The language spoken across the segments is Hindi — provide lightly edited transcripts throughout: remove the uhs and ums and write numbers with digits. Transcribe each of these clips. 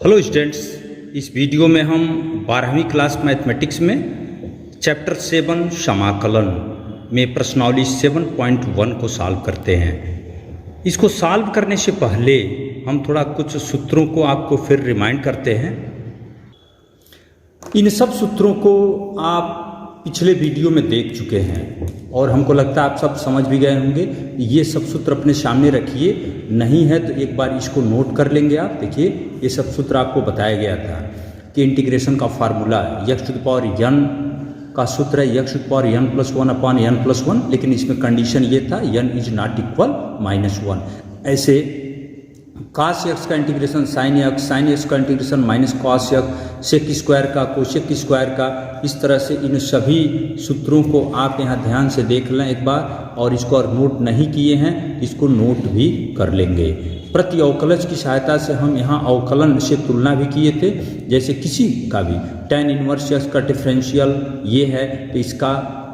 हेलो स्टूडेंट्स, इस वीडियो में हम 12वीं क्लास मैथमेटिक्स में चैप्टर 7 समाकलन में प्रश्नावली 7.1 को सॉल्व करते हैं। इसको सॉल्व करने से पहले हम थोड़ा कुछ सूत्रों को आपको फिर रिमाइंड करते हैं। इन सब सूत्रों को आप पिछले वीडियो में देख चुके हैं और हमको लगता है आप सब समझ भी गए होंगे। ये सब सूत्र अपने सामने रखिए, नहीं है तो एक बार इसको नोट कर लेंगे आप। देखिए, ये सब सूत्र आपको बताया गया था कि इंटीग्रेशन का फार्मूला x⁴n का सूत्र है x⁴n+1/n+1, लेकिन इसमें कंडीशन ये था n इज नॉट इक्वल -1। ऐसे cos x का इंटीग्रेशन sin x का integration -cos x, sec square का कोसेक स्क्वायर का, इस तरह से इन सभी सूत्रों को आप यहाँ ध्यान से देख लें एक बार, और इसको और नोट नहीं किए हैं इसको नोट भी कर लेंगे। प्रति अवकलज की सहायता से हम यहाँ अवकलन से तुलना भी किए थे। जैसे किसी का भी tan इनवर्स x का डिफरेंशियल ये है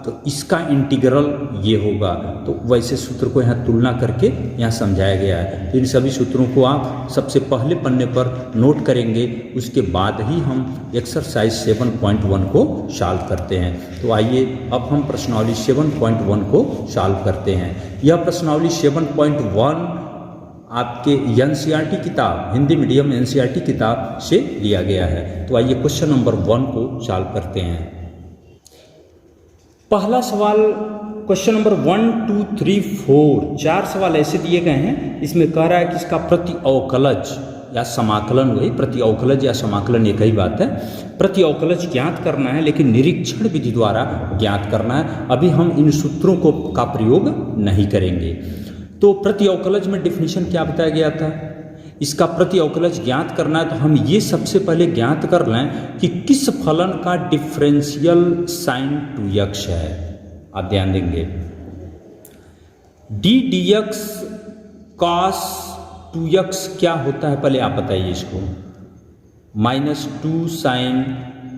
तो इसका इंटीग्रल ये होगा, तो वैसे सूत्र को यहाँ तुलना करके यहाँ समझाया गया है। तो इन सभी सूत्रों को आप सबसे पहले पन्ने पर नोट करेंगे, उसके बाद ही हम एक्सरसाइज 7.1 को सॉल्व करते हैं। तो आइए अब हम प्रश्नावली 7.1 को सॉल्व करते हैं। यह प्रश्नावली 7.1 आपके NCERT किताब, हिंदी मीडियम NCERT किताब से लिया गया है। तो आइए क्वेश्चन नंबर 1 को सॉल्व करते हैं। पहला सवाल क्वेश्चन नंबर 1, 2, 3, 4 4 सवाल ऐसे दिए गए हैं। इसमें कह रहा है कि इसका प्रति अवकलज या समाकलन, वही प्रति अवकलज या समाकलन एक ही बात है। प्रति अवकलज ज्ञात करना है, लेकिन निरीक्षण विधि द्वारा ज्ञात करना है। अभी हम इन सूत्रों का प्रयोग नहीं करेंगे। तो प्रति अवकलज में डिफिनीशन क्या बताया गया था, इसका प्रति अवकलज ज्ञात करना है। तो हम ये सबसे पहले ज्ञात कर लें कि किस फलन का डिफरेंशियल sin 2x है। आप ध्यान देंगे, ddx cos 2x क्या होता है, पहले आप बताइए इसको। -2 sin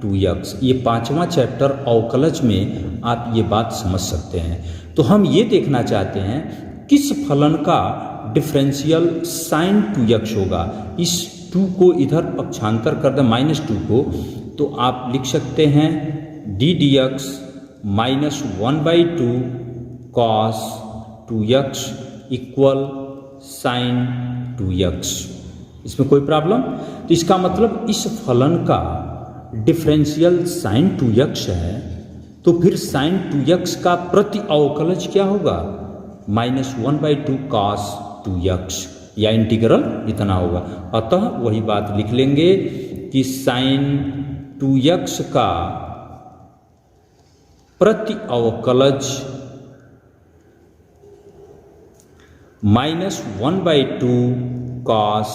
2x, ये 5वां चैप्टर अवकलज में आप ये बात समझ सकते हैं। तो हम ये देखना चाहते हैं किस फलन का डिफरेंशियल sin 2x होगा। इस 2 को इधर पक्षांतर कर दें, -2 को, तो आप लिख सकते हैं ddx -1/2 cos 2x equal sin 2x। इसमें कोई प्रॉब्लम? तो इसका मतलब इस फलन का डिफरेंशियल sin 2x है, तो फिर sin 2x का प्रति अवकलज क्या होगा, -1/2 cos 2x, या इंटीग्रल इतना होगा। अतः वही बात लिख लेंगे कि sin 2x का प्रति अवकलज -1/2 cos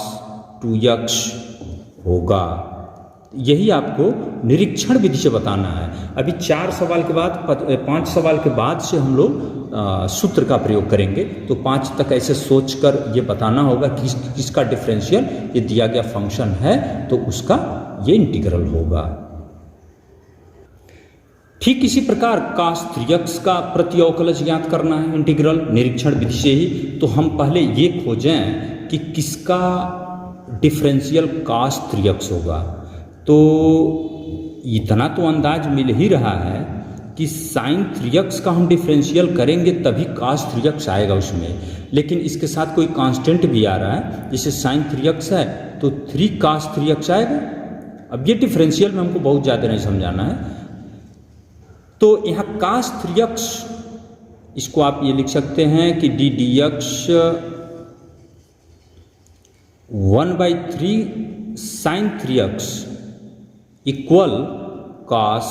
2x होगा। यही आपको निरीक्षण विधि से बताना है। अभी 4 सवाल के बाद 5 सवाल के बाद से हम लोग सूत्र का प्रयोग करेंगे। तो 5 तक ऐसे सोचकर ये बताना होगा कि किसका डिफरेंशियल ये दिया गया फंक्शन है, तो उसका ये इंटीग्रल होगा। ठीक इसी प्रकार cos 3x का प्रति अवकलज ज्ञात करना है, इंटीग्रल निरीक्षण विधि से ही। तो हम पहले ये खोजें कि किसका डिफरेंशियल cos 3x होगा। तो इतना तो अंदाज मिल ही रहा है कि sin 3x का हम डिफरेंशियल करेंगे तभी cos 3x आएगा उसमें, लेकिन इसके साथ कोई कांस्टेंट भी आ रहा है। जैसे sin 3x है तो 3 cos 3x आएगा। अब ये डिफरेंशियल में हमको बहुत ज़्यादा नहीं समझाना है। तो यहाँ cos 3x, इसको आप ये लिख सकते हैं कि ddx 1/3 sin 3x equal cos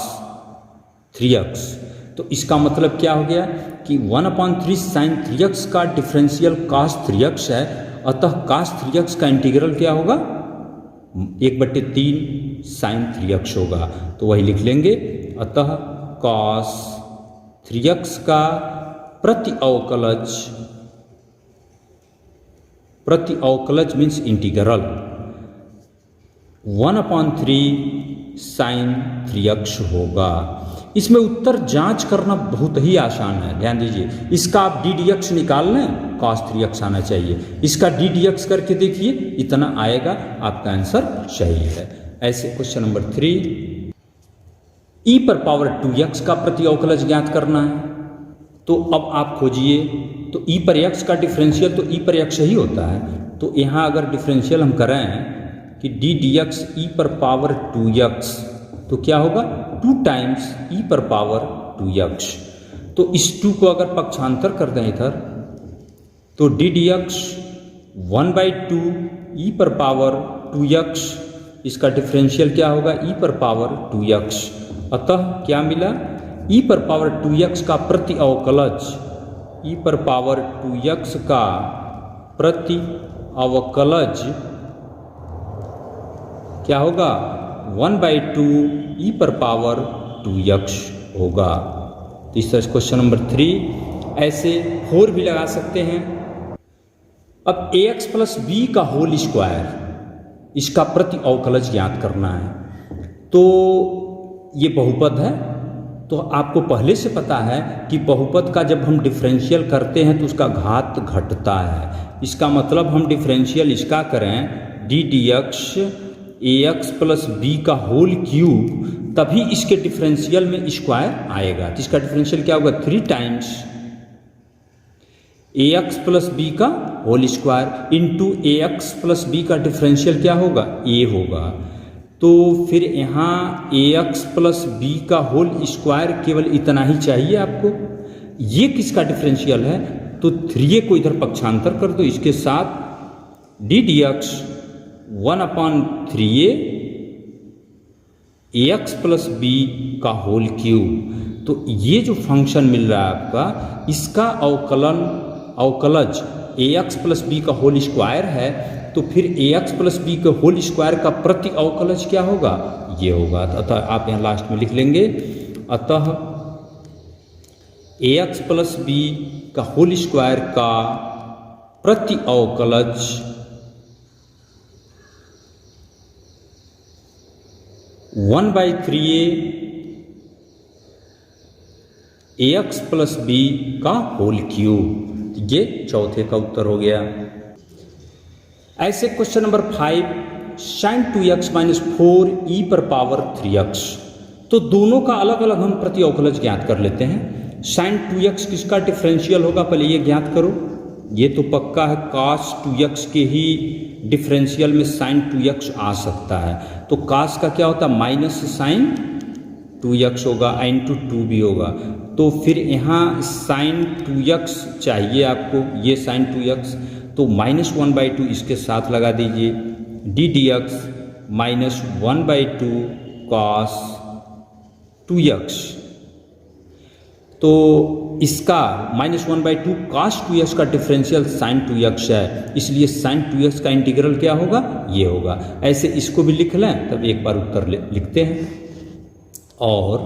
3x। तो इसका मतलब क्या हो गया कि 1/3 sin 3x का डिफरेंशियल cos 3x है, अतः cos 3x का इंटीग्रल क्या होगा, 1/3 sin 3x होगा। तो वही लिख लेंगे। अतः cos 3x का प्रति अवकलज मीन्स इंटीग्रल 1/3 sin 3x होगा। इसमें उत्तर जांच करना बहुत ही आसान है, ध्यान दीजिए। इसका आप ddx निकाल लें cos 3x आना चाहिए। इसका d dx करके देखिए, इतना आएगा, आपका आंसर सही है। ऐसे क्वेश्चन नंबर 3, e पर पावर 2x का प्रति अवकलज ज्ञात करना है। तो अब आप खोजिए, तो e पर x का डिफरेंशियल तो e पर x ही होता है। तो यहाँ अगर डिफरेंशियल हम करें कि d dx e पर पावर 2x, तो क्या होगा 2 टाइम्स e पर पावर 2x। तो इस 2 को अगर पक्षांतर कर दें इधर, तो d dx 1/2 e पर पावर 2x, इसका डिफरेंशियल क्या होगा e पर पावर 2x। अतः क्या मिला, e पर पावर 2x का प्रति अवकलज, e पर पावर 2x का प्रति अवकलज क्या होगा 1/2 e पर पावर 2x होगा। तो इस तरह क्वेश्चन नंबर 3, ऐसे 4 भी लगा सकते हैं। अब ax प्लस बी का होल स्क्वायर, इसका प्रति अवकलज ज्ञात करना है। तो ये बहुपद है, तो आपको पहले से पता है कि बहुपद का जब हम डिफरेंशियल करते हैं तो उसका घात घटता है। इसका मतलब हम डिफरेंशियल इसका करें d dx ax plus B का होल क्यूब, तभी इसके डिफरेंशियल में स्क्वायर आएगा। तो इसका डिफरेंशियल क्या होगा 3 टाइम्स ax प्लस बी का whole square into ax plus B का डिफरेंशियल क्या होगा a होगा। तो फिर यहाँ ax प्लस बी का होल स्क्वायर केवल इतना ही चाहिए आपको। ये किसका डिफरेंशियल है, तो 3a को इधर पक्षांतर कर दो, इसके साथ d dx 1/3a ax plus B का होल क्यूब। तो ये जो फंक्शन मिल रहा है आपका, इसका अवकलज ax प्लस बी का होल स्क्वायर है। तो फिर ax प्लस बी के होल स्क्वायर का प्रति अवकलज क्या होगा, ये होगा। अतः आप यहाँ लास्ट में लिख लेंगे, अतः ax प्लस बी का होल स्क्वायर का प्रति अवकलज 1/3a ax प्लस बी का होल क्यूब। ये चौथे का उत्तर हो गया। ऐसे question number 5, sin 2x minus 4 e पर पावर 3x। तो दोनों का अलग अलग हम प्रति अवकलज ज्ञात कर लेते हैं। sin 2x किसका डिफरेंशियल होगा, पहले ये ज्ञात करो। ये तो पक्का है, cos 2x के ही डिफरेंशियल में sin 2x आ सकता है। तो cos का क्या होता है माइनस sin 2x होगा, इंटू 2 भी होगा। तो फिर यहाँ sin 2x चाहिए आपको, ये sin 2x, तो -1/2 इसके साथ लगा दीजिए, d dx -1/2 cos 2x। तो इसका -1/2 cos 2x का डिफरेंशियल sin 2x है, इसलिए sin 2x का इंटीग्रल क्या होगा, ये होगा। ऐसे इसको भी लिख लें, तब एक बार उत्तर लिखते हैं। और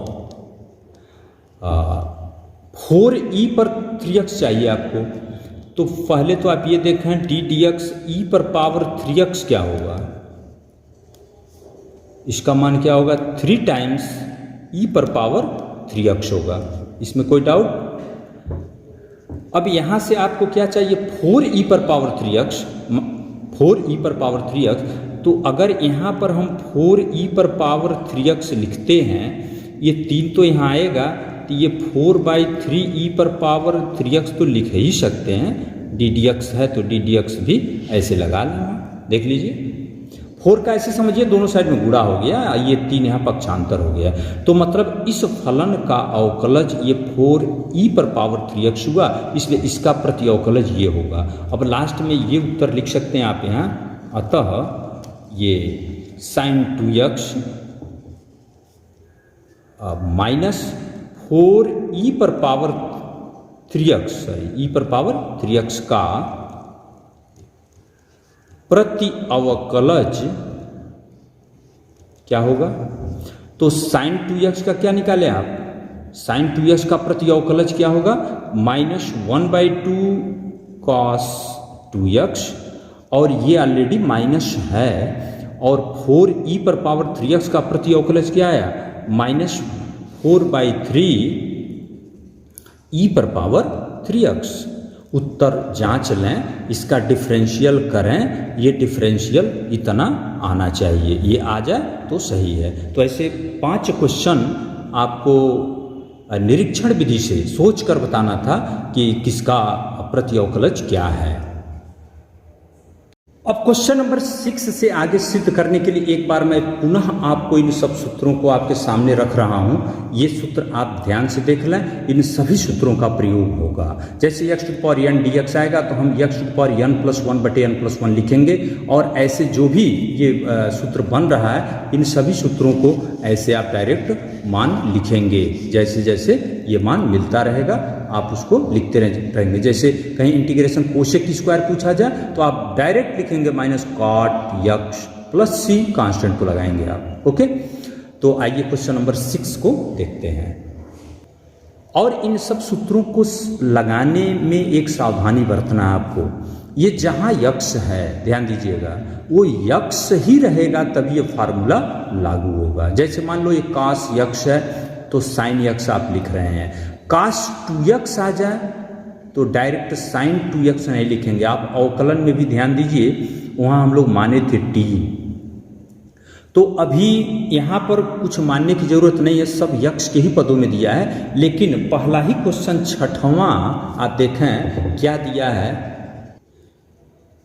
4e पर 3x चाहिए आपको। तो पहले तो आप ये देखें d dx e पर पावर 3x क्या होगा, इसका मान क्या होगा 3 टाइम्स e पर पावर 3x होगा। इसमें कोई डाउट। अब यहाँ से आपको क्या चाहिए 4e पर पावर 3x, 4e पर पावर 3x। तो अगर यहाँ पर हम 4e पर पावर 3x लिखते हैं, ये 3 तो यहाँ आएगा, तो ये 4/3e पर पावर 3x तो लिख ही सकते हैं। d dx है तो d dx भी ऐसे लगा लेना, देख लीजिए। 4 का ऐसे समझिए दोनों साइड में गुणा हो गया, ये 3 यहाँ पक्षांतर हो गया। तो मतलब इस फलन का अवकलज ये 4e पर पावर 3x हुआ, इसलिए इसका प्रति अवकलज ये होगा। अब लास्ट में ये उत्तर लिख सकते हैं आप यहाँ, अतः ये sin 2x माइनस 4e पर पावर 3x, e पर पावर 3x का प्रति अवकलज क्या होगा। तो sin 2x का क्या निकाले आप, sin 2x का प्रति अवकलज क्या होगा -1/2 cos 2x, और ये ऑलरेडी माइनस है। और 4e पर पावर 3x का प्रति अवकलज क्या आया -4/3 e पर पावर 3x। उत्तर जांच लें, इसका डिफरेंशियल करें, ये डिफरेंशियल इतना आना चाहिए, ये आ जाए तो सही है। तो ऐसे 5 क्वेश्चन आपको निरीक्षण विधि से सोच कर बताना था कि किसका प्रत्यवकलज क्या है। अब क्वेश्चन नंबर 6 से आगे सिद्ध करने के लिए एक बार मैं पुनः आपको इन सब सूत्रों को आपके सामने रख रहा हूं। ये सूत्र आप ध्यान से देख लें, इन सभी सूत्रों का प्रयोग होगा। जैसे x⁴n dx आएगा तो हम x⁴n + 1/n + 1 लिखेंगे, और ऐसे जो भी ये सूत्र बन रहा है इन सभी सूत्रों को ऐसे आप डायरेक्ट मान लिखेंगे। जैसे जैसे ये मान मिलता रहेगा आप उसको लिखते रहेंगे। जैसे कहीं इंटीग्रेशन कोशेक स्क्वायर पूछा जाए तो आप डायरेक्ट लिखेंगे -cot x + c, कांस्टेंट को लगाएंगे आप। ओके, तो आइए क्वेश्चन नंबर 6 को देखते हैं। और इन सब सूत्रों को लगाने में एक सावधानी बरतना है आपको। ये जहां यक्स है, ध्यान दीजिएगा, वो यक्स ही रहेगा तभी ये फार्मूला लागू होगा। जैसे मान लो ये cos x है तो sin x आप लिख रहे हैं, cos 2x आ जाए तो डायरेक्ट sin 2x नहीं लिखेंगे आप। अवकलन में भी ध्यान दीजिए, वहां हम लोग माने थे t, तो अभी यहाँ पर कुछ मानने की जरूरत नहीं है, सब यक्स के ही पदों में दिया है। लेकिन पहला ही क्वेश्चन 6वां आप देखें क्या दिया है,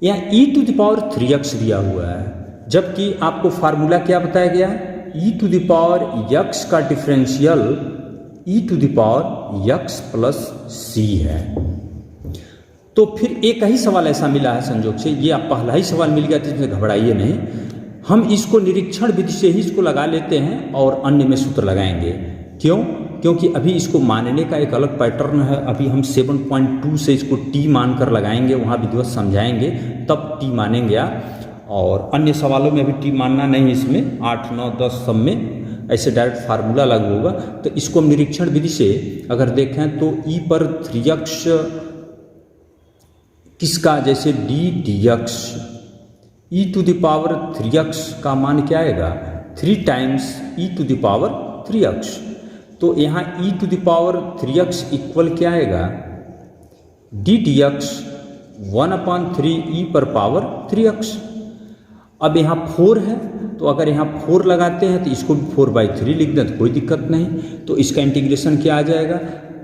यहाँ e⁻3x दिया हुआ है, जबकि आपको फार्मूला क्या बताया गया है, e⁻x का डिफरेंशियल e⁻x + c है। तो फिर एक ही सवाल ऐसा मिला है संयोग से, ये आप पहला ही सवाल मिल गया तो इसमें घबराइए नहीं, हम इसको निरीक्षण विधि से ही इसको लगा लेते हैं और अन्य में सूत्र लगाएंगे। क्यों? क्योंकि अभी इसको मानने का एक अलग पैटर्न है। अभी हम 7.2 से इसको t मानकर लगाएंगे, वहाँ विधिवत समझाएंगे तब t मानेंगे आप, और अन्य सवालों में अभी t मानना नहीं, इसमें 8, 9, 10 सब में ऐसे डायरेक्ट फार्मूला लागू होगा। तो इसको हम निरीक्षण विधि से अगर देखें तो e⁻3x किसका, जैसे ddx, e⁻3x का मान क्या आएगा, 3 टाइम्स e⁻3x। तो यहाँ e⁻3x इक्वल क्या आएगा, ddx 1/3e⁻3x। अब यहाँ 4 है तो अगर यहाँ 4 लगाते हैं तो इसको भी 4/3 लिख दें तो कोई दिक्कत नहीं। तो इसका इंटीग्रेशन क्या आ जाएगा,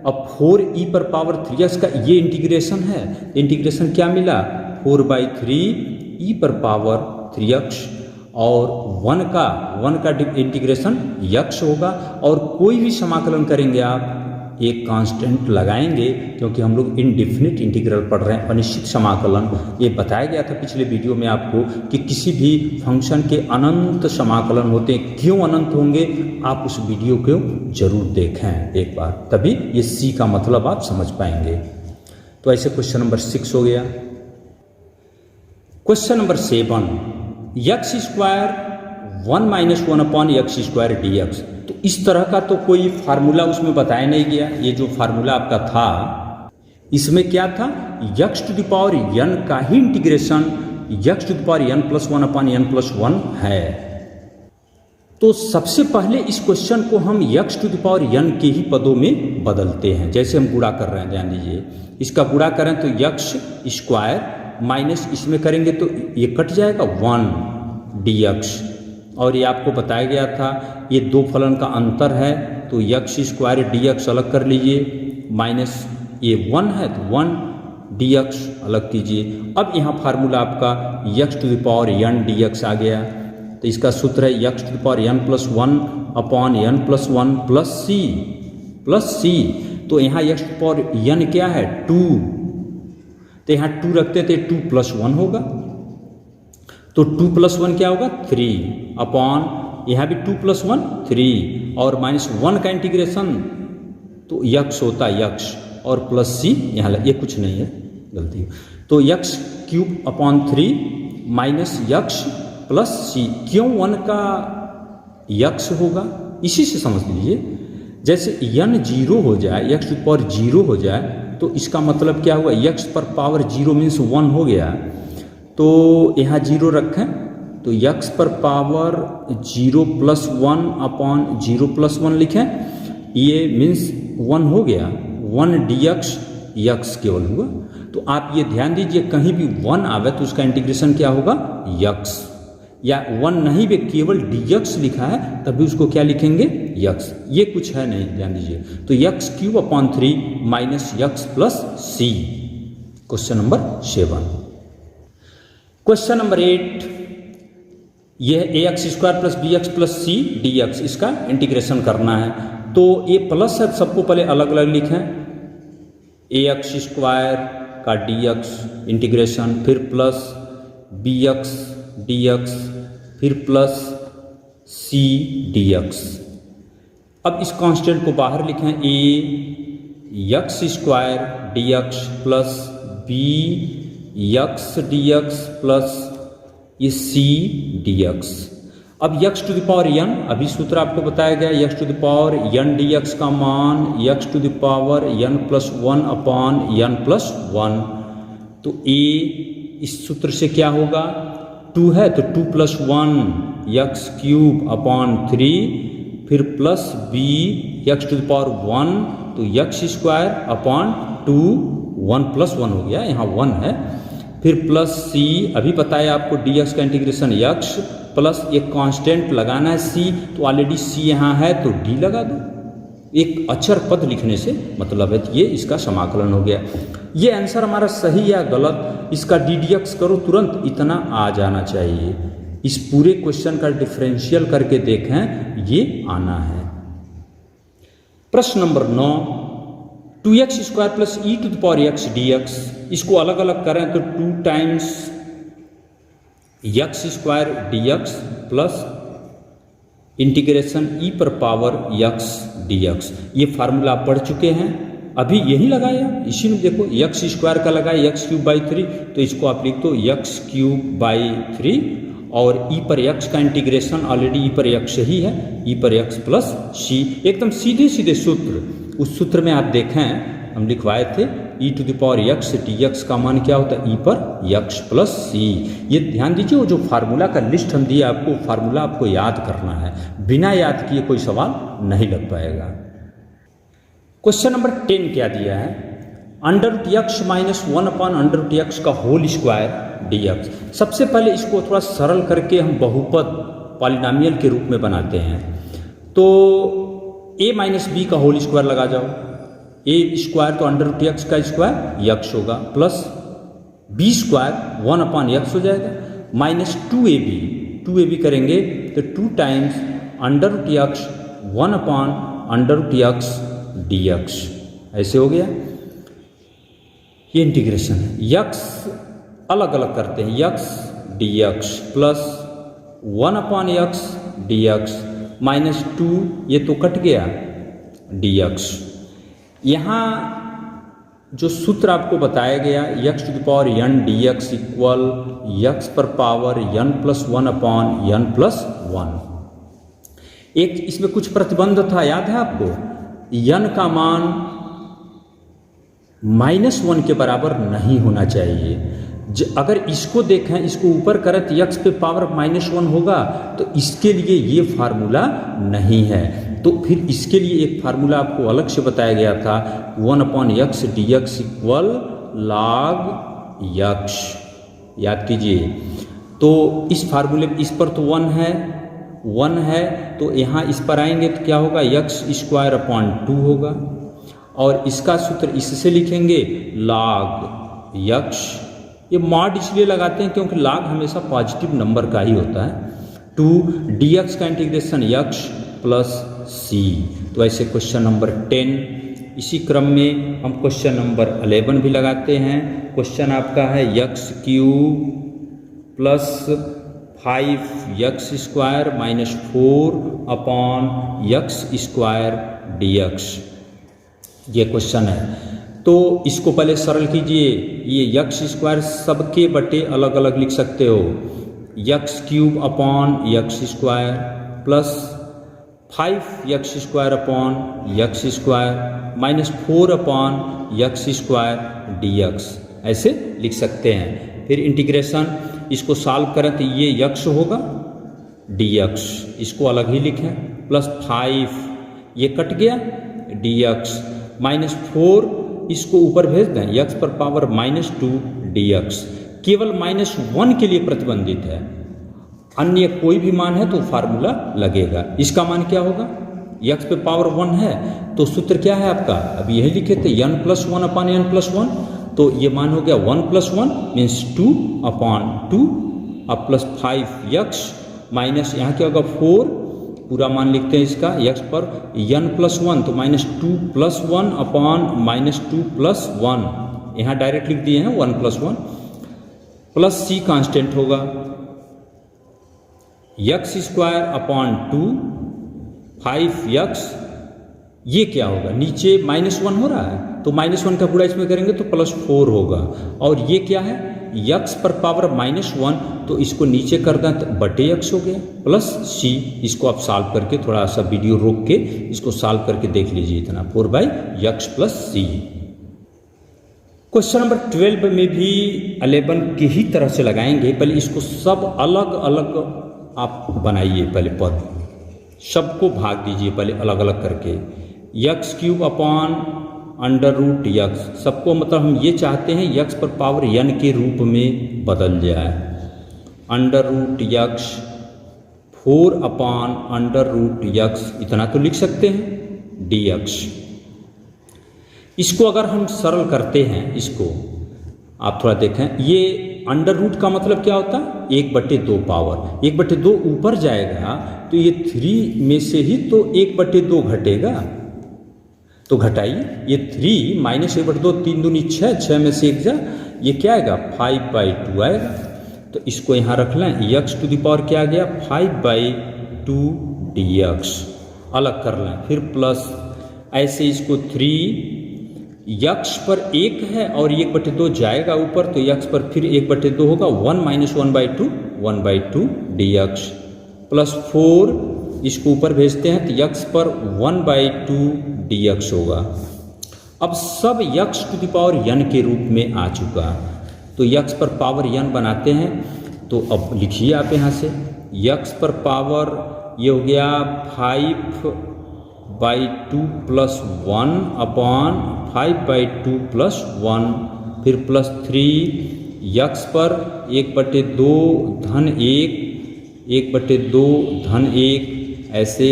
अब 4e⁻3x का ये इंटीग्रेशन है, इंटीग्रेशन क्या मिला, 4/3e⁻3x, और 1 का इंटीग्रेशन x होगा। और कोई भी समाकलन करेंगे आप एक कांस्टेंट लगाएंगे, क्योंकि हम लोग इनडिफिनिट इंटीग्रल पढ़ रहे हैं, अनिश्चित समाकलन। ये बताया गया था पिछले वीडियो में आपको कि किसी भी फंक्शन के अनंत समाकलन होते हैं। क्यों अनंत होंगे, आप उस वीडियो को जरूर देखें एक बार, तभी ये c का मतलब आप समझ पाएंगे। तो ऐसे क्वेश्चन नंबर 6 हो गया। Question number 7, x² 1 - 1/x² dx। तो इस तरह का तो कोई फार्मूला उसमें बताया नहीं गया। ये जो फार्मूला आपका था इसमें क्या था, x⁴n का ही इंटीग्रेशन x⁴n + 1/n + 1 है। तो सबसे पहले इस क्वेश्चन को हम x⁴n के ही पदों में बदलते हैं। जैसे हम गुणा कर रहे हैं, ध्यान दीजिए, इसका गुणा करें तो x² माइनस इसमें करेंगे तो ये कट जाएगा 1 dx। और ये आपको बताया गया था ये दो फलन का अंतर है, तो x² dx अलग कर लीजिए, माइनस ये 1 है तो 1 dx अलग कीजिए। अब यहाँ फार्मूला आपका x⁴n dx आ गया। तो इसका सूत्र है x⁴n + 1/n + 1 प्लस c। तो यहाँ x⁴n क्या है, 2, तो यहाँ 2 रखते थे, 2 + 1 होगा। तो 2 + 1 क्या होगा, 3 अपॉन, यहाँ भी 2 + 1 3, और -1 का इंटीग्रेशन तो x होता है x, और प्लस c यहाँ ये कुछ नहीं है, गलती। तो x³ (3 - x + c। क्यों 1 का x होगा, इसी से समझ लीजिए। जैसे n 0 हो जाए, x⁴0 हो जाए, तो इसका मतलब क्या हुआ, x⁴0 मीन्स 1 हो गया। तो यहाँ 0 रखें तो x⁴0 + 1/0 + 1 लिखें, ये मीन्स 1 हो गया। 1 dx x केवल हुआ। तो तो आप ये ध्यान दीजिए कहीं भी 1 आवे तो उसका इंटीग्रेशन क्या होगा यक्स, या 1 नहीं भी केवल dx लिखा है तभी उसको क्या लिखेंगे यक्स, ये कुछ है नहीं, ध्यान दीजिए। तो x cube upon 3 minus x plus c, question number 7। Question number 8, यह a x square plus b x plus c d x, इसका इंटीग्रेशन करना है। तो ये प्लस है, सबको पहले अलग अलग लिखें, ए एक्स स्क्वायर का डी एक्स इंटीग्रेशन, फिर plus b x D x, फिर प्लस सी डी एक्स। अब इस कांस्टेंट को बाहर लिखें, a x square D x plus b x D x plus ये सी डी एक्स। अब x to the power n, अभी सूत्र आपको बताया गया, x to the power n d x का मान x to the power n plus 1 upon N plus 1। तो ए इस सूत्र से क्या होगा, 2 है तो 2 प्लस 1 यक्स क्यूब अपॉन 3, फिर plus B x to the power 1 तो यक्स स्क्वायर अपॉन 2, 1 प्लस 1 हो गया, यहाँ 1 है, फिर प्लस सी, अभी बताया आपको डी एक्स का इंटीग्रेशन यक्स प्लस एक कांस्टेंट लगाना है सी, तो ऑलरेडी सी यहाँ है तो डी लगा दो, एक अक्षर पद लिखने से मतलब है, ये इसका समाकलन हो गया। ये आंसर हमारा सही या गलत, इसका डी डी एक्स करो तुरंत इतना आ जाना चाहिए। इस पूरे क्वेश्चन का डिफरेंशियल करके देखें, ये आना है। प्रश्न number 9, 2x square plus E to the power x D x, इसको अलग अलग करें तो 2 times x square D x plus integration E पर पावर एक्स डी एक्स। ये फार्मूला पढ़ चुके हैं, अभी यही लगाया, इसी में देखो एक्स स्क्वायर का लगाया एक्स क्यूब बाई 3, तो इसको आप लिख दो एक्स क्यूब बाई 3, और ई पर एक्स का इंटीग्रेशन ऑलरेडी ई पर एक्स ही है, ई पर एक्स प्लस सी, एकदम सीधे सीधे सूत्र। उस सूत्र में आप देखें हम लिखवाए थे e to the power x D x का मान क्या होता है, ई पर एक्स प्लस सी। ये ध्यान दीजिए, वो जो फार्मूला का लिस्ट हम दिए आपको, फार्मूला आपको याद करना है, बिना याद किए कोई सवाल नहीं लग पाएगा। क्वेश्चन नंबर 10 क्या दिया है, under root x minus 1 upon under root x का होल स्क्वायर डी एक्स। सबसे पहले इसको थोड़ा सरल करके हम बहुपद पॉलिनोमियल के रूप में बनाते हैं। तो ए माइनस बी का होल स्क्वायर लगा जाओ, ए स्क्वायर तो अंडर रूट एक्स का स्क्वायर एक्स होगा, plus B square 1 upon x हो जाएगा, माइनस 2ab करेंगे तो 2 times under root x 1 upon under root x D x, ऐसे हो गया। ये इंटीग्रेशन है, यक्स अलग अलग करते हैं, x D x plus 1 upon x D x minus 2, ये तो कट गया डी एक्स। यहाँ जो सूत्र आपको बताया गया x to the power n d x equal x पर power n plus 1 upon N plus 1। एक इसमें कुछ प्रतिबंध था, याद है आपको, एन का मान -1 के बराबर नहीं होना चाहिए। अगर इसको देखें, इसको ऊपर करें तो यक्स पे पावर -1 होगा, तो इसके लिए ये फार्मूला नहीं है। तो फिर इसके लिए एक फार्मूला आपको अलग से बताया गया था, 1 upon x D x equal log x, याद कीजिए। तो इस फार्मूले इस पर तो 1 है, तो यहाँ इस पर आएंगे तो क्या होगा, यक्स स्क्वायर अपॉन 2 होगा, और इसका सूत्र इससे लिखेंगे लॉग यक्स। ये मॉड इसलिए लगाते हैं क्योंकि लॉग हमेशा पॉजिटिव नंबर का ही होता है। 2 डी एक्स का इंटीग्रेशन यक्स प्लस सी। तो ऐसे क्वेश्चन नंबर 10, इसी क्रम में हम क्वेश्चन नंबर 11 भी लगाते हैं। क्वेश्चन आपका है x cube plus 5 x square minus 4 upon x square D x, ये क्वेश्चन है। तो इसको पहले सरल कीजिए, ये यक्स स्क्वायर सबके बटे अलग अलग लिख सकते हो, x cube upon x square plus 5 x square upon x square minus 4 upon x square D x, ऐसे लिख सकते हैं। फिर इंटीग्रेशन, इसको सॉल्व करें तो ये यक्स होगा डी एक्स, इसको अलग ही लिखें, प्लस 5 ये कट गया डी एक्स माइनस 4 इसको ऊपर भेज दें, x पर पावर -2 dx केवल -1 के लिए प्रतिबंधित है, अन्य कोई भी मान है तो फार्मूला लगेगा। इसका मान क्या होगा, x पे पावर 1 है तो सूत्र क्या है आपका, अभी यही लिखे थे n+1/n+1, तो ये मान हो गया 1 + 1 मीन्स 2/2 अब प्लस 5x माइनस यहाँ क्या होगा 4, पूरा मान लिखते हैं इसका, x पर n+1 तो -2 + 1/-2 + 1, यहाँ डायरेक्ट लिख दिए हैं 1 + 1 प्लस c कांस्टेंट होगा x² 2 5x, ये क्या होगा, नीचे -1 हो रहा है तो -1 का गुणा इसमें करेंगे तो +4 होगा, और ये क्या है x पर पावर -1 तो इसको नीचे कर दें तो बटे x हो गया प्लस c। इसको आप सॉल्व करके थोड़ा सा वीडियो रोक के इसको सॉल्व करके देख लीजिए, इतना 4/x + c। क्वेश्चन नंबर 12 में भी 11 के ही तरह से लगाएंगे, पहले इसको सब अलग अलग आप बनाइए, पहले पद सबको भाग दीजिए पहले अलग अलग करके, x³ √x, सबको मतलब हम ये चाहते हैं x पर पावर n के रूप में बदल जाए, √x 4/√x इतना तो लिख सकते हैं dx। इसको अगर हम सरल करते हैं, इसको आप थोड़ा देखें, ये अंडर का मतलब क्या होता है 1/2 पावर, 1/2 ऊपर जाएगा तो ये 3 में से ही तो 1/2 घटेगा, तो घटाइए, ये 3 - 1/2 3 दूनी 6, 6 में से 1 जा, ये क्या आएगा 5/2 आएगा, तो इसको यहाँ रख लें, x⁴ क्या आ गया 5/2 dx, अलग कर लें, फिर प्लस ऐसे इसको 3 x पर 1 है और 1/2 जाएगा ऊपर तो x पर फिर 1/2 होगा, 1 - 1/2 dx प्लस 4 इसको ऊपर भेजते हैं तो x पर 1/2 dx होगा। अब सब x⁴ n के रूप में आ चुका, तो x पर पावर n बनाते हैं, तो अब लिखिए आप यहाँ से x पर पावर ये हो गया 5/2 + 1/5/2 + 1, फिर प्लस 3 x पर 1/2 धन 1 1/2 धन 1 ऐसे,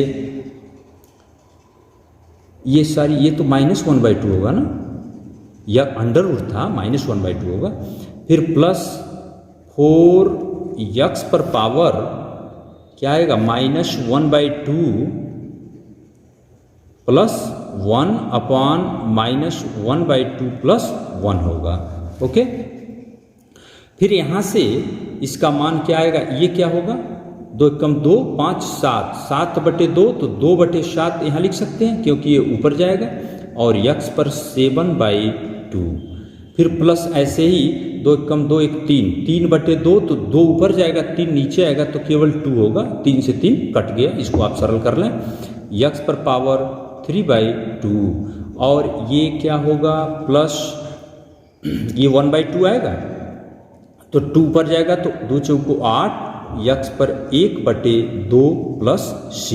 ये सारी ये तो -1/2 होगा ना, या अंडर था -1/2 होगा, फिर प्लस 4x पर पावर क्या आएगा -1/2 प्लस 1/-1/2 + 1 होगा, ओके। फिर यहाँ से इसका मान क्या आएगा, ये क्या होगा 2 × 2 5 7, 7/2 तो 2/7 यहाँ लिख सकते हैं क्योंकि ये ऊपर जाएगा, और x पर 7/2, फिर प्लस ऐसे ही 2 × 2 1 3, 3/2 तो 2 ऊपर जाएगा 3 नीचे आएगा तो केवल 2 होगा, 3 से 3 कट गया, इसको आप सरल कर लें, x पर पावर 3/2, और ये क्या होगा प्लस ये 1/2 आएगा तो 2 ऊपर जाएगा तो 2 × 8, x पर 1/2 प्लस c,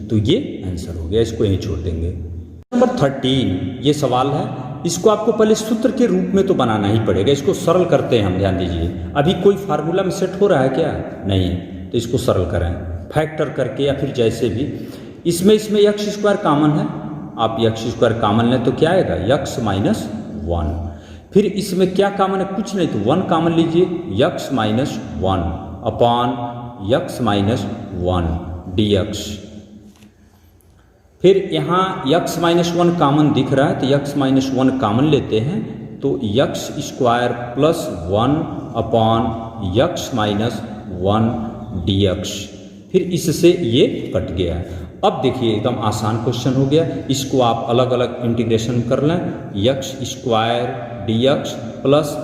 तो ये आंसर हो गया, इसको यहीं छोड़ देंगे। नंबर 13 ये सवाल है, इसको आपको पहले सूत्र के रूप में तो बनाना ही पड़ेगा, इसको सरल करते हैं हम, ध्यान दीजिए, अभी कोई फार्मूला में सेट हो रहा है क्या, नहीं, तो इसको सरल करें फैक्टर करके या फिर जैसे भी, इसमें x² कॉमन है, आप x² कॉमन लें तो क्या आएगा x - 1, फिर इसमें क्या कॉमन है, कुछ नहीं तो 1 कॉमन लीजिए, x - 1/x - 1 dx, फिर यहाँ x - 1 कॉमन दिख रहा है तो x - 1 कॉमन लेते हैं तो x² + 1/x - 1 dx, फिर इससे ये कट गया। अब देखिए एकदम आसान क्वेश्चन हो गया, इसको आप अलग अलग इंटीग्रेशन कर लें, x² dx प्लस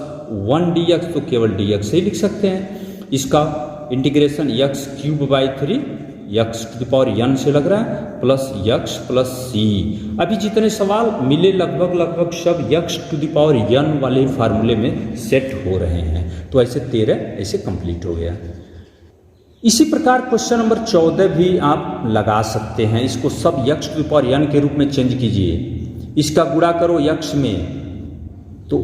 1 dx, तो केवल dx से ही लिख सकते हैं, इसका इंटीग्रेशन x³ 3 x⁴n से लग रहा है प्लस x प्लस c। अभी जितने सवाल मिले लगभग सब x⁴n वाले फार्मूले में सेट हो रहे हैं, तो ऐसे 13 ऐसे कंप्लीट हो गया। इसी प्रकार क्वेश्चन नंबर 14 भी आप लगा सकते हैं, इसको सब x⁴n के रूप में चेंज कीजिए, इसका गुणा करो x में तो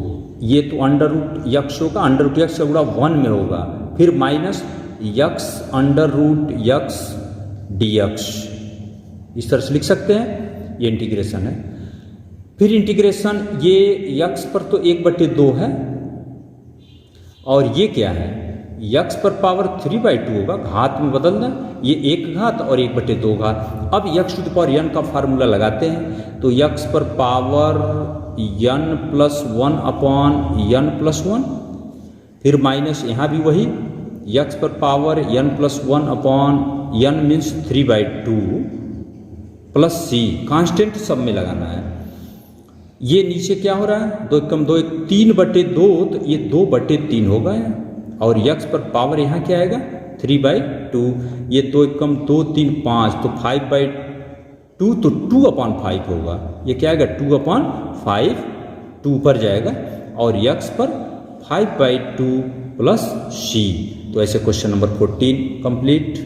ये तो अंडर रूट यक्स होगा, अंडर रूट यक्स का गुणा 1 में होगा, फिर minus x under root x dx, इस तरह से लिख सकते हैं। ये इंटीग्रेशन है। फिर इंटीग्रेशन ये यक्स पर तो 1/2 है, और ये क्या है, यक्स पर पावर 3/2 होगा, घात में बदलना, ये 1 घात और 1/2 घात। अब x to the power n का फार्मूला लगाते हैं, तो यक्स पर पावर n+1 अपॉन n+1, फिर माइनस यहाँ भी वही यक्स पर power n+1 upon n means 3/2 plus c, constant सब में लगाना है। ये नीचे क्या हो रहा है, 2 कम 2 1 3/2, तो ये 2/3 होगा, और यक्स पर पावर यहाँ क्या आएगा 3/2, ये 2 कम 2 3 5, तो 5/2, तो 2/5 होगा, ये क्या आएगा 2/5, 2 पर जाएगा, और यक्स पर 5/2 प्लस c। तो ऐसे क्वेश्चन नंबर 14 कंप्लीट।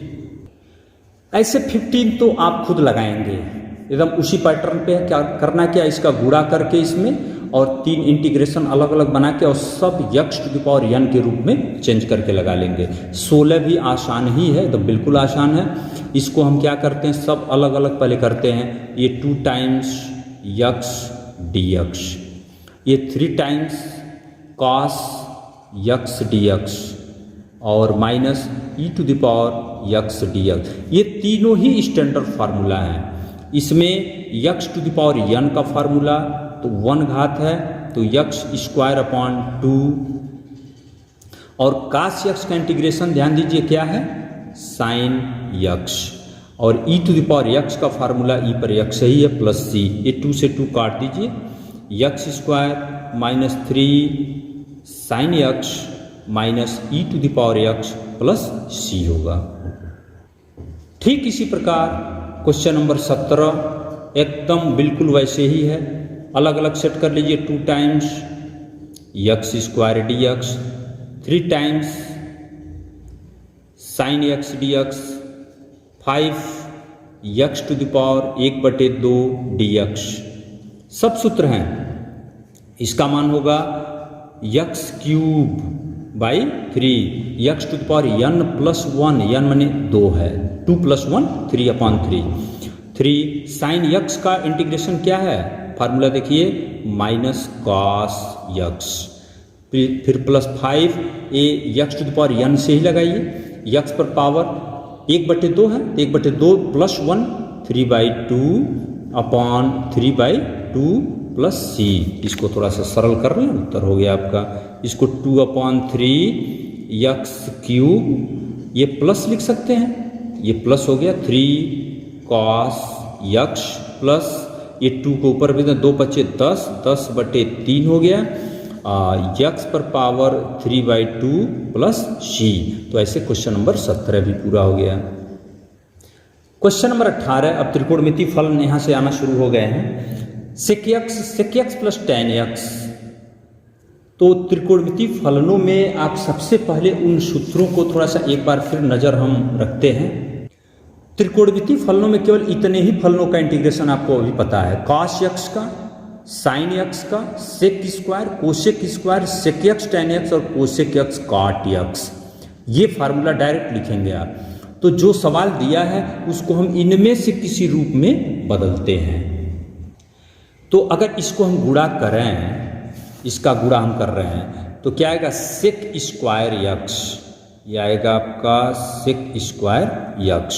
ऐसे 15 तो आप खुद लगाएंगे, एकदम उसी पैटर्न पे है। क्या करना, क्या इसका गुणा करके इसमें और 3 इंटीग्रेशन अलग अलग बना के और सब x to the power n के रूप में चेंज करके लगा लेंगे। 16 भी आसान ही है, तो बिल्कुल आसान है। इसको हम क्या करते हैं, सब अलग अलग पहले करते हैं। ये 2 टाइम्स यक्स dx, ये 3 टाइम्स कॉस यक्स dx, और minus e to the power x dx। ये तीनों ही स्टैंडर्ड फार्मूला हैं। इसमें x to the power n का फार्मूला तो 1 घात है, तो यक्स स्क्वायर अपॉन 2, और कास यक्स का इंटीग्रेशन ध्यान दीजिए क्या है, साइन यक्स, और e to the power x का फार्मूला e पर यक्स ही है प्लस c, ये 2 से 2 काट दीजिए, x square minus 3 sine x minus e to the power x plus c होगा। ठीक इसी प्रकार क्वेश्चन नंबर 17 एकदम बिल्कुल वैसे ही है, अलग अलग सेट कर लीजिए। 2 times x square dx, 3 times sine x dx, 5 x to the power 1/2 dx। सब सूत्र हैं। इसका मान होगा x cube by 3, x to the power n+1, n माने 2 है, 2 + 1 3/3, 3 साइन यक्स का इंटीग्रेशन क्या है, फार्मूला देखिए माइनस कॉस यक्स, फिर प्लस 5, ये x to the power n से ही लगाइए, यक्स पर पावर 1/2 है, 1/2 प्लस 1 3/2 अपॉन 3/2 प्लस c। इसको थोड़ा सा सरल कर लें, उत्तर हो गया आपका। इसको 2/3 यक्स क्यूब, ये प्लस लिख सकते हैं, ये प्लस हो गया 3 कॉस यक्स प्लस ये 2 को ऊपर भी 2 बचे 10, 10/3 हो गया, यक्स पर पावर 3/2 प्लस c। तो ऐसे क्वेश्चन नंबर 17 भी पूरा हो गया। क्वेश्चन नंबर 18, अब त्रिकोणमिति फलन यहाँ से आना शुरू हो गए हैं। Sec x plus tan x, तो त्रिकोणमिति फलनों में आप सबसे पहले उन सूत्रों को थोड़ा सा एक बार फिर नज़र हम रखते हैं। त्रिकोणमिति फलनों में केवल इतने ही फलनों का इंटीग्रेशन आपको अभी पता है, कॉस यक्स का, साइन यक्स का, sec square, cosec square, sec x tan x और कोसेक एक्स कॉट यक्स। ये फार्मूला डायरेक्ट लिखेंगे आप। तो जो सवाल दिया है उसको हम इनमें से किसी रूप में बदलते हैं। तो अगर इसको हम गुणा करें, इसका गुणा हम कर रहे हैं, तो क्या आएगा सेक स्क्वायर यक्स, ये आएगा आपका सेक स्क्वायर यक्स।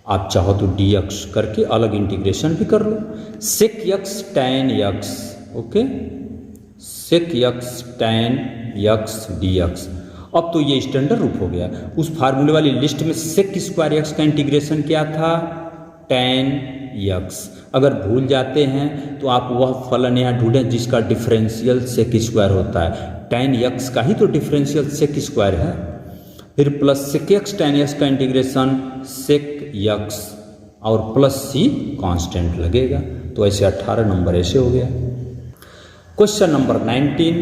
आप चाहो तो dx करके अलग इंटीग्रेशन भी कर लो। सेक यक्स tan यक्स, ओके, सेक यक्स tan यक्स dx। अब तो ये स्टैंडर्ड रूप हो गया। उस फार्मूले वाली लिस्ट में सेक स्क्वायर यक्स का इंटीग्रेशन क्या था, tan यक्स। अगर भूल जाते हैं तो आप वह फलन यहाँ ढूंढें जिसका डिफरेंशियल सेक स्क्वायर होता है। tan यक्स का ही तो डिफरेंशियल सेक स्क्वायर है। फिर plus sec x tan x का इंटीग्रेशन सेक यक्स और प्लस c कांस्टेंट लगेगा। तो ऐसे 18 नंबर ऐसे हो गया। Question number 19,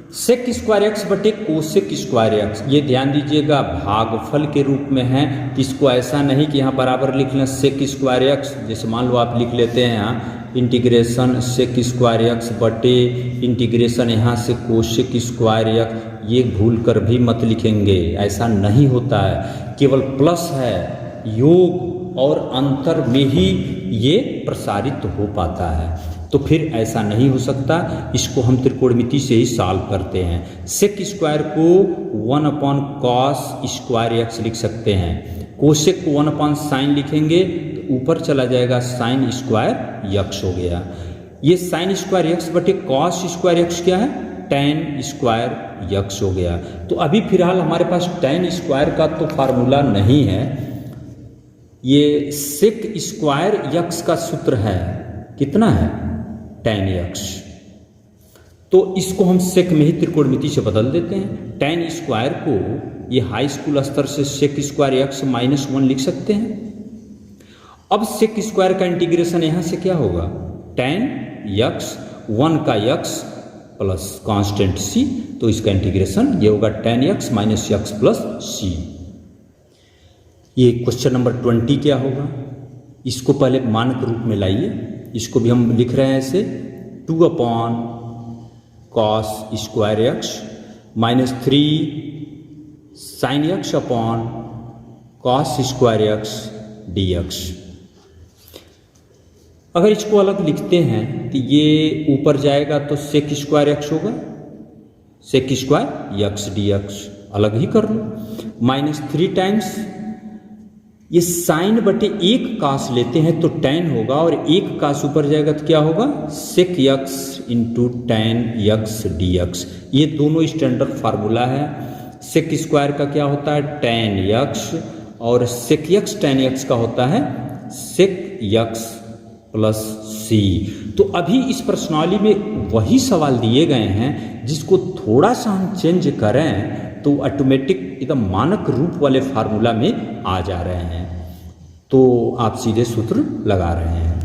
sec square x बटे कोसेक स्क्वायर एक्स, ये ध्यान दीजिएगा भागफल के रूप में है। इसको ऐसा नहीं कि यहाँ बराबर लिख लें सेक स्क्वायर एक्स, जैसे मान लो आप लिख लेते हैं यहाँ इंटीग्रेशन सेक स्क्वायर एक्स बटे इंटीग्रेशन यहाँ से कोसेक स्क्वायर एक्स, ये भूल कर भी मत लिखेंगे, ऐसा नहीं होता है। केवल प्लस है, योग और अंतर में ही ये प्रसारित हो पाता है, तो फिर ऐसा नहीं हो सकता। इसको हम त्रिकोणमिति से ही सॉल्व करते हैं। सेक स्क्वायर को 1/cos स्क्वायर एक्स लिख सकते हैं, कोसेक को 1/sin लिखेंगे तो ऊपर चला जाएगा sin स्क्वायर एक्स हो गया। ये sin स्क्वायर एक्स बटे cos स्क्वायर एक्स क्या है, tan स्क्वायर एक्स हो गया। तो अभी फिलहाल हमारे पास tan स्क्वायर का तो फार्मूला नहीं है, ये सेक स्क्वायर एक्स का सूत्र है, कितना है tan एक्स, तो इसको हम सेक में ही त्रिकोणमिति से बदल देते हैं। tan स्क्वायर को ये हाई स्कूल स्तर से सेक स्क्वायर एक्स -1 लिख सकते हैं। अब सेक स्क्वायर का इंटीग्रेशन यहाँ से क्या होगा, tan एक्स 1 का x प्लस कांस्टेंट c, तो इसका इंटीग्रेशन ये होगा tan x minus x plus c। ये क्वेश्चन नंबर 20 क्या होगा, इसको पहले मानक रूप में लाइए, इसको भी हम लिख रहे हैं ऐसे 2/cos square x -3 sin x upon cos square x dx। अगर इसको अलग लिखते हैं तो ये ऊपर जाएगा तो सेक स्क्वायर एक्स होगा, सेक स्क्वायर एक्स dx अलग ही कर लो, -3 टाइम्स ये साइन बटे 1 कास लेते हैं तो tan होगा, और 1 कास ऊपर जाएगा तो क्या होगा sec x into tan x dx। ये दोनों स्टैंडर्ड फार्मूला है। सेक स्क्वायर का क्या होता है tan एक्स, और सेक एक्स tan एक्स का होता है सेक एक्स प्लस c। तो अभी इस प्रश्नावली में वही सवाल दिए गए हैं, जिसको थोड़ा सा हम चेंज करें तो ऑटोमेटिक एकदम मानक रूप वाले फार्मूला में आ जा रहे हैं, तो आप सीधे सूत्र लगा रहे हैं।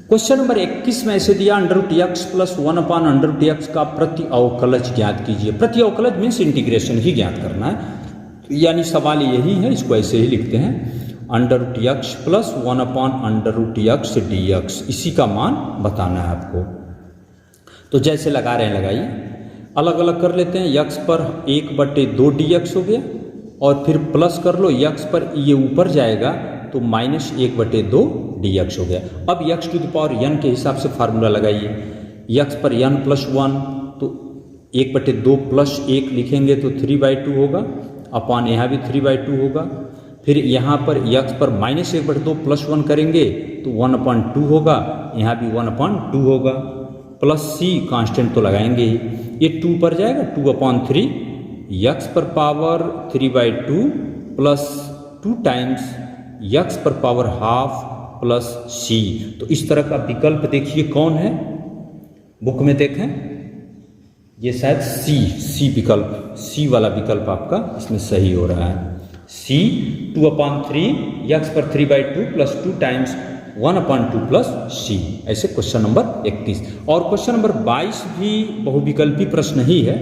क्वेश्चन नंबर 21 में ऐसे दिया √x प्लस 1/√x का प्रति अवकलज ज्ञात कीजिए। प्रति अवकलज मीन्स इंटीग्रेशन ही ज्ञात करना है, यानी सवाल यही है, इसको ऐसे ही लिखते हैं √x प्लस 1/√x dx, इसी का मान बताना है आपको। तो जैसे लगा रहे हैं लगाइए, अलग अलग कर लेते हैं। x पर 1/2 dx हो गया, और फिर प्लस कर लो x पर, ये ऊपर जाएगा तो -1/2 dx हो गया। अब x⁴n के हिसाब से फार्मूला लगाइए, x पर n + 1 तो 1/2 + 1 लिखेंगे तो 3/2 होगा, अपॉन यहाँ भी 3/2 होगा। फिर यहाँ पर x पर -1/2 + 1 करेंगे तो 1/2 होगा, यहाँ भी 1/2 होगा, प्लस c कांस्टेंट तो लगाएंगे ही, ये 2 पर जाएगा 2/3 x पर पावर 3/2 प्लस 2 टाइम्स x पर पावर ½ प्लस c। तो इस तरह का विकल्प देखिए कौन है, बुक में देखें, ये शायद c विकल्प, c वाला विकल्प आपका इसमें सही हो रहा है। c 2/3 x पर 3/2 प्लस 2 टाइम्स 1/2 प्लस c। ऐसे क्वेश्चन नंबर 31। और क्वेश्चन नंबर 22 भी बहुविकल्पी प्रश्न ही है।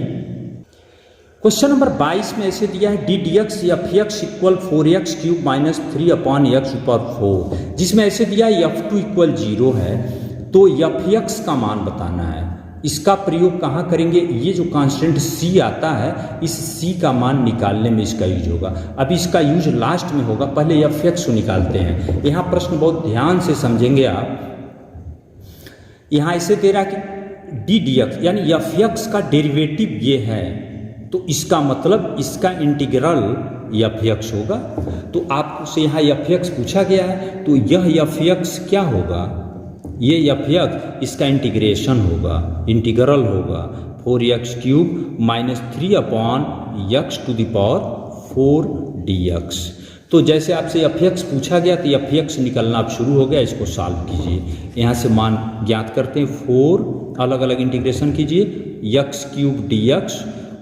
क्वेश्चन नंबर 22 में ऐसे दिया है ddx f(x) = 4x³ - 3/x⁴, जिसमें ऐसे दिया है f2 = 0 है, तो f(x) का मान बताना है। इसका प्रयोग कहाँ करेंगे, ये जो कांस्टेंट c आता है, इस c का मान निकालने में इसका यूज होगा। अब इसका यूज लास्ट में होगा, पहले f(x) को निकालते हैं। यहाँ प्रश्न बहुत ध्यान से समझेंगे आप। यहाँ ऐसे दे रहा है कि ddx यानी f(x) का डेरिवेटिव ये है, तो इसका मतलब इसका इंटीग्रल f(x) होगा। तो आपसे यहाँ f(x) पूछा गया है, तो यह f(x) क्या होगा, ये f(x) इसका इंटीग्रेशन होगा, इंटीग्रल होगा 4x³ - 3/x⁴ dx। तो जैसे आपसे f(x) पूछा गया तो f(x) निकलना अब शुरू हो गया, इसको सॉल्व कीजिए। यहाँ से मान ज्ञात करते हैं, 4 अलग अलग इंटीग्रेशन कीजिए, x³ dx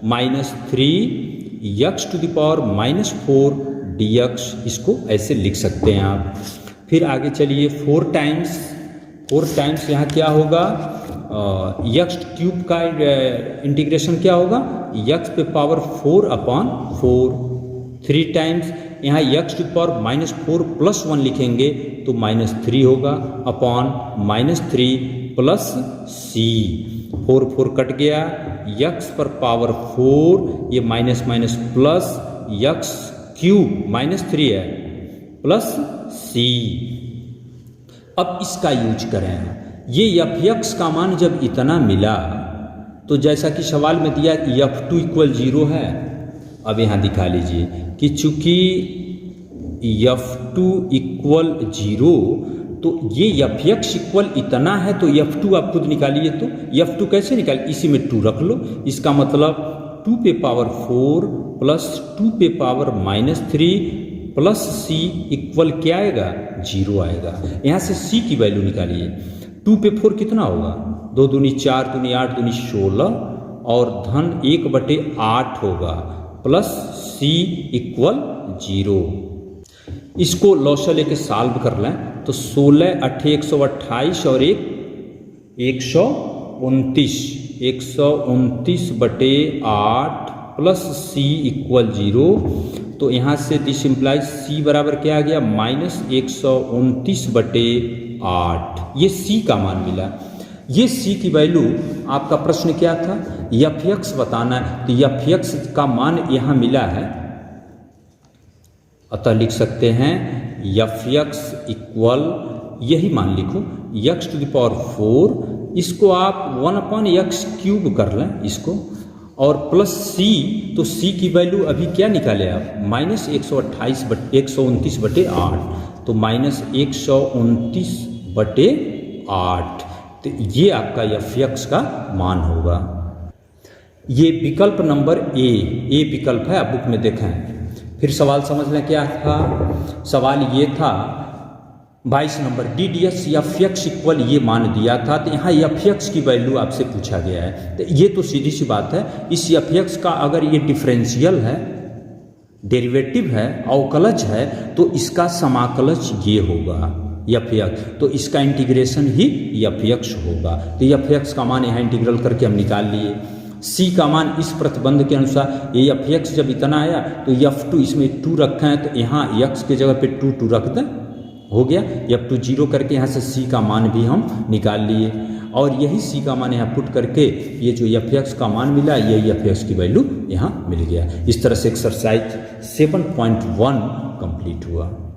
-3x⁴ dx, इसको ऐसे लिख सकते हैं आप। फिर आगे चलिए, 4 टाइम्स यहाँ क्या होगा यक्स क्यूब का इंटीग्रेशन क्या होगा, यक्स पे पावर 4 अपॉन 4, 3 टाइम्स यहाँ यक्स टू पावर -4 + 1 लिखेंगे तो -3 होगा अपॉन -3 प्लस c, 4 4 कट गया, यक्स पर पावर 4, ये minus minus plus x cube -3 है प्लस c। अब इसका यूज करें, ये f(x) का मान जब इतना मिला तो जैसा कि सवाल में दिया f2 = 0 है। अब यहाँ दिखा लीजिए कि चूंकि f2 = 0 तो ये f(x) इतना है तो f2 आप खुद निकालिए। तो f2 कैसे निकालिए, इसी में 2 रख लो, इसका मतलब 2 पे पावर 4 प्लस 2 पे पावर -3 प्लस c इक्वल क्या आएगा, 0 आएगा। यहाँ से c की वैल्यू निकालिए, 2 पे 4 कितना होगा, 2 दूनी 4, दूनी 8, दूनी 16 और धन 1/8 होगा प्लस c इक्वल 0। इसको लॉसा लेके सॉल्व कर लें तो 16 8 128 और 1 129, 129/8 प्लस c इक्वल 0। तो यहाँ से दिस इम्प्लाइज c बराबर क्या आ गया, -129/8। ये c का मान मिला। ये c की वैल्यू आपका प्रश्न क्या था, f(x) बताना है, तो f(x) का मान यहाँ मिला है, अतः लिख सकते हैं f(x) इक्वल, यही मान लिखो, x⁴, इसको आप 1/x³ कर लें इसको, और प्लस c, तो c की वैल्यू अभी क्या निकाले आप, -129/8, तो -129/8, तो ये आपका f(x) का मान होगा। ये विकल्प नंबर ए विकल्प है, आप बुक में देखें। फिर सवाल समझ लें क्या था, सवाल ये था 22 नंबर, ddx f(x) इक्वल ये मान दिया था, तो यहाँ f(x) की वैल्यू आपसे पूछा गया है। तो ये तो सीधी सी बात है, इस f(x) का अगर ये डिफरेंशियल है, डेरिवेटिव है, अवकलज है, तो इसका समाकलज ये होगा f(x), तो इसका इंटीग्रेशन ही f(x) होगा। तो f(x) का मान यहाँ इंटीग्रल करके हम निकाल लिए। c का मान इस प्रतिबंध के अनुसार, ये f(x) जब इतना आया तो f2 इसमें 2 रखा है, तो यहाँ x के जगह पे 2 रख दें, हो गया, f2 0 करके यहाँ से c का मान भी हम निकाल लिए, और यही c का मान यहाँ पुट करके ये जो f(x) का मान मिला, यही f(x) की वैल्यू यहाँ मिल गया। इस तरह से एक्सरसाइज 7.1 कंप्लीट हुआ।